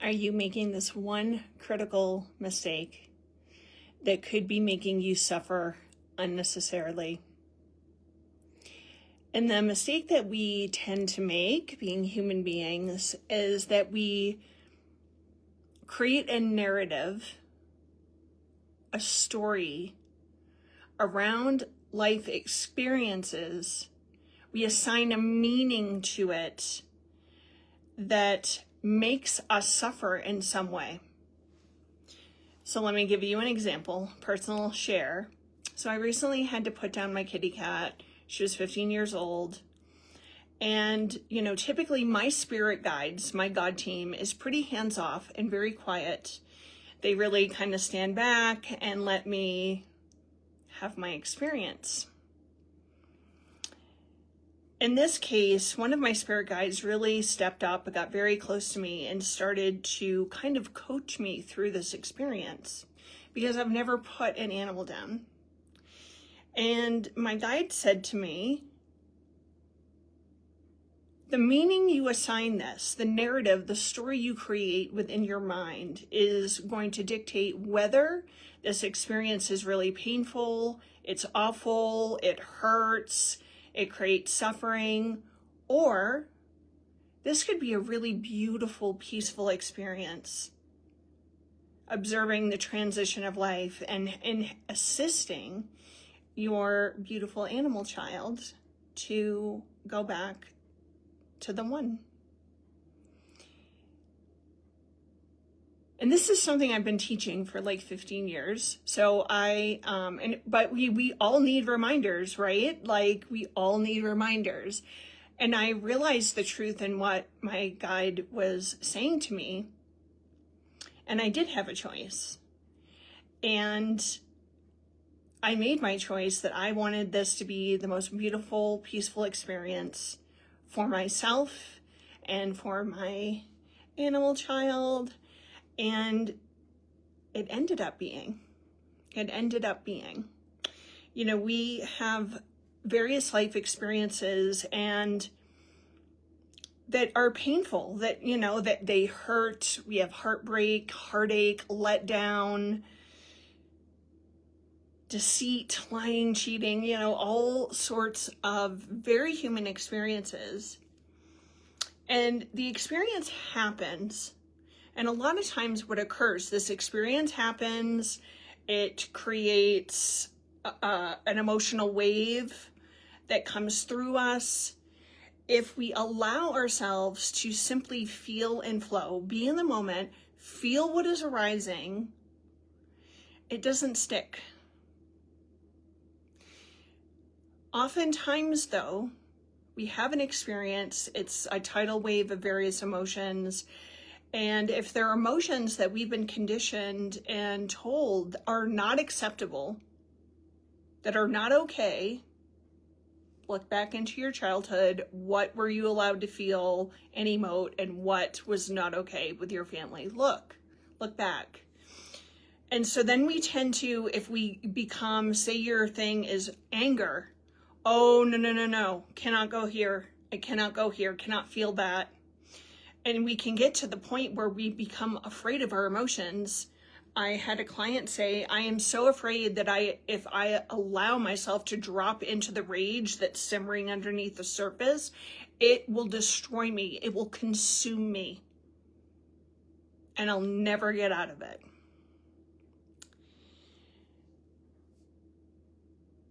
Are you making this one critical mistake that could be making you suffer unnecessarily? And the mistake that we tend to make, being human beings, is that we create a narrative, a story around life experiences. We assign a meaning to it that makes us suffer in some way. So let me give you an example, personal share. So I recently had to put down my kitty cat. She was 15 years old. And, typically my spirit guides, my God team, is pretty hands-off and very quiet. They really kind of stand back and let me have my experience. In this case, one of my spirit guides really stepped up, got very close to me, and started to kind of coach me through this experience because I've never put an animal down. And my guide said to me, the meaning you assign this, the narrative, the story you create within your mind is going to dictate whether this experience is really painful, it's awful, it hurts, it creates suffering, or this could be a really beautiful, peaceful experience. Observing the transition of life and assisting your beautiful animal child to go back to the one. And this is something I've been teaching for like 15 years. So but we all need reminders, right? Like we all need reminders. And I realized the truth in what my guide was saying to me. And I did have a choice. And I made my choice that I wanted this to be the most beautiful, peaceful experience for myself and for my animal child. And it ended up being. We have various life experiences and that are painful, that they hurt. We have heartbreak, heartache, letdown, deceit, lying, cheating, all sorts of very human experiences. And the experience happens. And a lot of times what occurs, this experience happens, it creates an emotional wave that comes through us. If we allow ourselves to simply feel and flow, be in the moment, feel what is arising, it doesn't stick. Oftentimes, though, we have an experience, it's a tidal wave of various emotions, and if there are emotions that we've been conditioned and told are not acceptable, that are not okay, look back into your childhood. What were you allowed to feel and emote, and what was not okay with your family? Look back. And so then we tend to, if we become, say your thing is anger, oh, no, cannot go here. I cannot go here, cannot feel that. And we can get to the point where we become afraid of our emotions. I had a client say, I am so afraid that if I allow myself to drop into the rage that's simmering underneath the surface, it will destroy me. It will consume me. And I'll never get out of it.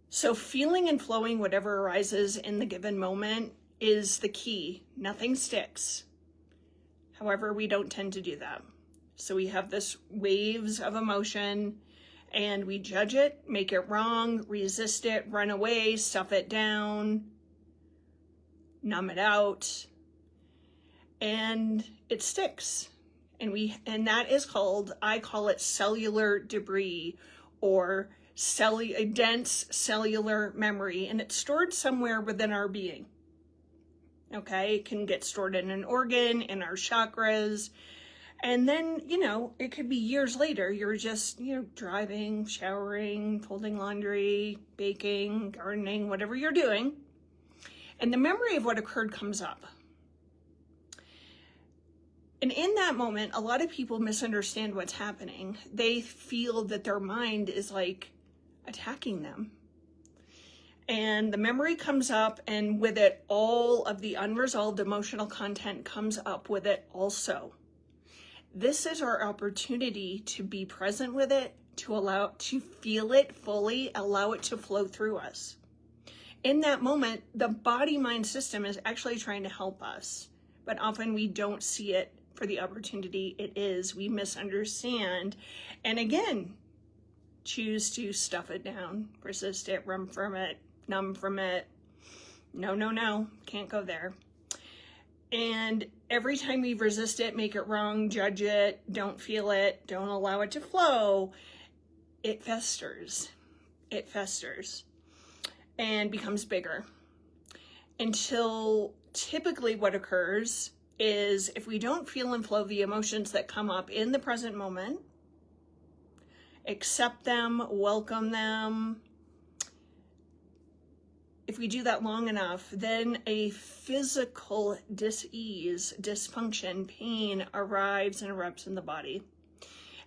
So feeling and flowing whatever arises in the given moment is the key. Nothing sticks. However, we don't tend to do that. So we have this waves of emotion and we judge it, make it wrong, resist it, run away, stuff it down, numb it out, and it sticks. And that is called, I call it cellular debris or dense cellular memory, and it's stored somewhere within our being. Okay, it can get stored in an organ, in our chakras, and then, it could be years later, you're just, driving, showering, folding laundry, baking, gardening, whatever you're doing, and the memory of what occurred comes up. And in that moment, a lot of people misunderstand what's happening. They feel that their mind is like attacking them. And the memory comes up, and with it, all of the unresolved emotional content comes up with it also. This is our opportunity to be present with it, to feel it fully, allow it to flow through us. In that moment, the body-mind system is actually trying to help us, but often we don't see it for the opportunity it is. We misunderstand, and again, choose to stuff it down, resist it, run from it, numb from it. No, can't go there. And every time we resist it, make it wrong, judge it, don't feel it, don't allow it to flow, it festers. It festers and becomes bigger, until typically what occurs is, if we don't feel and flow the emotions that come up in the present moment, accept them, welcome them, if we do that long enough, then a physical dis-ease, dysfunction, pain arrives and erupts in the body.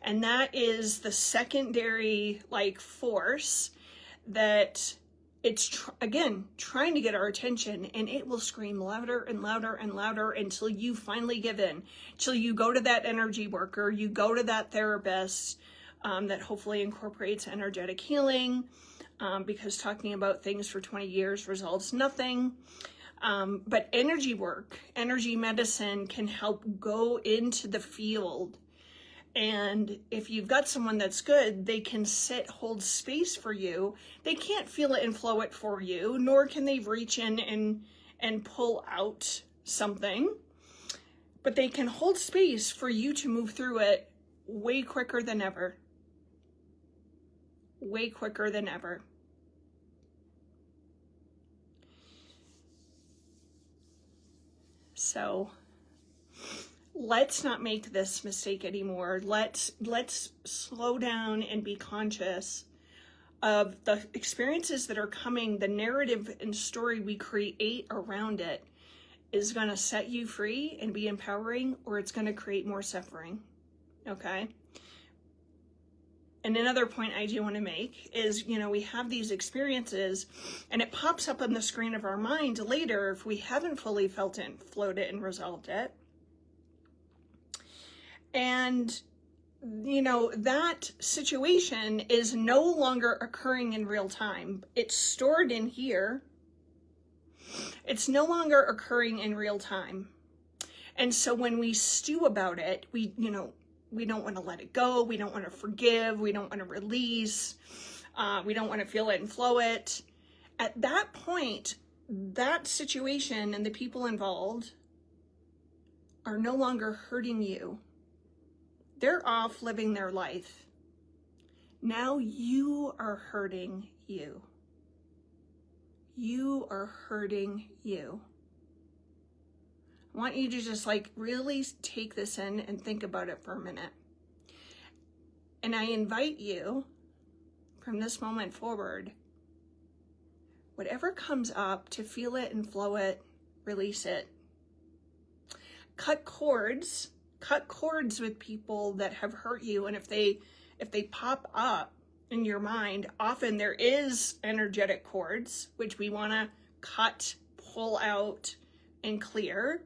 And that is the secondary force that it's, again, trying to get our attention, and it will scream louder and louder and louder until you finally give in, till you go to that energy worker, you go to that therapist that hopefully incorporates energetic healing, because talking about things for 20 years resolves nothing. But energy work, energy medicine can help go into the field. And if you've got someone that's good, they can hold space for you. They can't feel it and flow it for you, nor can they reach in and pull out something. But they can hold space for you to move through it way quicker than ever. Way quicker than ever. So let's not make this mistake anymore. Let's slow down and be conscious of the experiences that are coming. The narrative and story we create around it is going to set you free and be empowering, or it's going to create more suffering. Okay? And another point I do want to make is, we have these experiences and it pops up on the screen of our mind later if we haven't fully felt it, flowed it, and resolved it. And, that situation is no longer occurring in real time. It's stored in here. It's no longer occurring in real time. And so when we stew about it, we don't want to let it go. We don't want to forgive. We don't want to release. We don't want to feel it and flow it. At that point, that situation and the people involved are no longer hurting you. They're off living their life. Now you are hurting you. You are hurting you. I want you to just really take this in and think about it for a minute. And I invite you from this moment forward, whatever comes up, to feel it and flow it, release it. Cut cords with people that have hurt you. And if they pop up in your mind, often there is energetic cords, which we want to cut, pull out, and clear.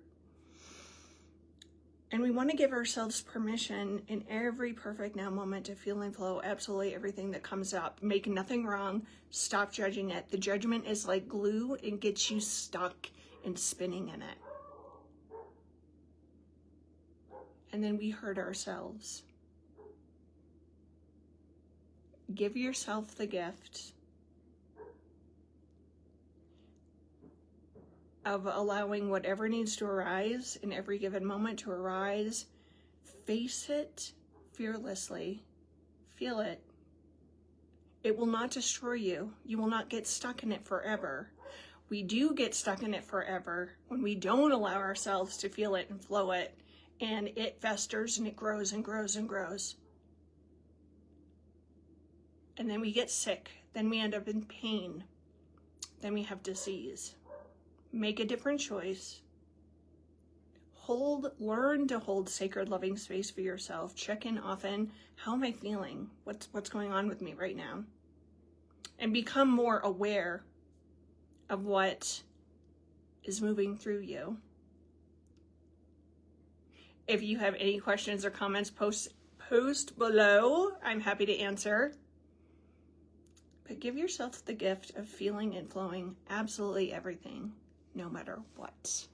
And we want to give ourselves permission in every perfect now moment to feel and flow absolutely everything that comes up. Make nothing wrong. Stop judging it. The judgment is like glue and gets you stuck and spinning in it. And then we hurt ourselves. Give yourself the gift of allowing whatever needs to arise in every given moment to arise. Face it fearlessly. Feel it. It will not destroy you. You will not get stuck in it forever. We do get stuck in it forever when we don't allow ourselves to feel it and flow it, and it festers and it grows and grows and grows. And then we get sick. Then we end up in pain. Then we have disease. Make a different choice. learn to hold sacred, loving space for yourself. Check in often. How am I feeling? What's going on with me right now? And become more aware of what is moving through you. If you have any questions or comments, post below. I'm happy to answer. But give yourself the gift of feeling and flowing absolutely everything, no matter what.